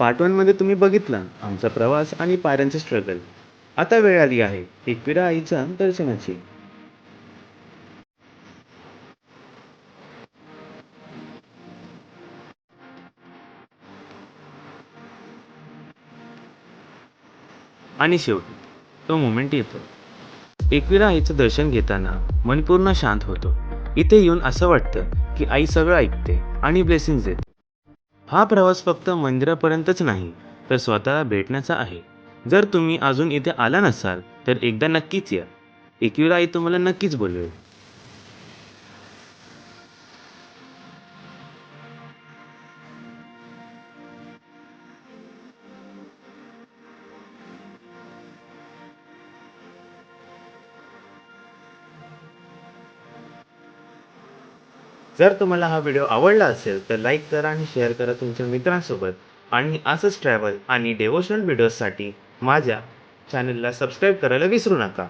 Part 1 मध्ये तुम्ही बघितला आमचा प्रवास आणि पायऱ्यांचे स्ट्रगल. आता वेळ आली आहे एकविरा आईच्या दर्शनाची. आणि शेवटी तो मोमेंट येतो. एकविरा आईचं दर्शन घेताना मन पूर्ण शांत होतो. इथे येऊन असं वाटतं की आई सगळं ऐकते आणि ब्लेसिंग्स देते. हा प्रवास फक्त मंदिरापर्यंतच नाही, तर स्वतःला भेटण्याचा आहे. जर तुम्ही अजून इथे आला नसाल, तर एकदा नक्कीच या. एकविरा आई तुम्हाला नक्कीच बोलवेल. जर तुम्हाला हा व्हिडिओ आवडला असेल, तर लाईक करा आणि शेअर करा तुमच्या मित्रांसोबत. आणि असंच ट्रॅव्हल आणि डेव्होशनल व्हिडिओजसाठी माझ्या चॅनलला सबस्क्राईब करायला विसरू नका.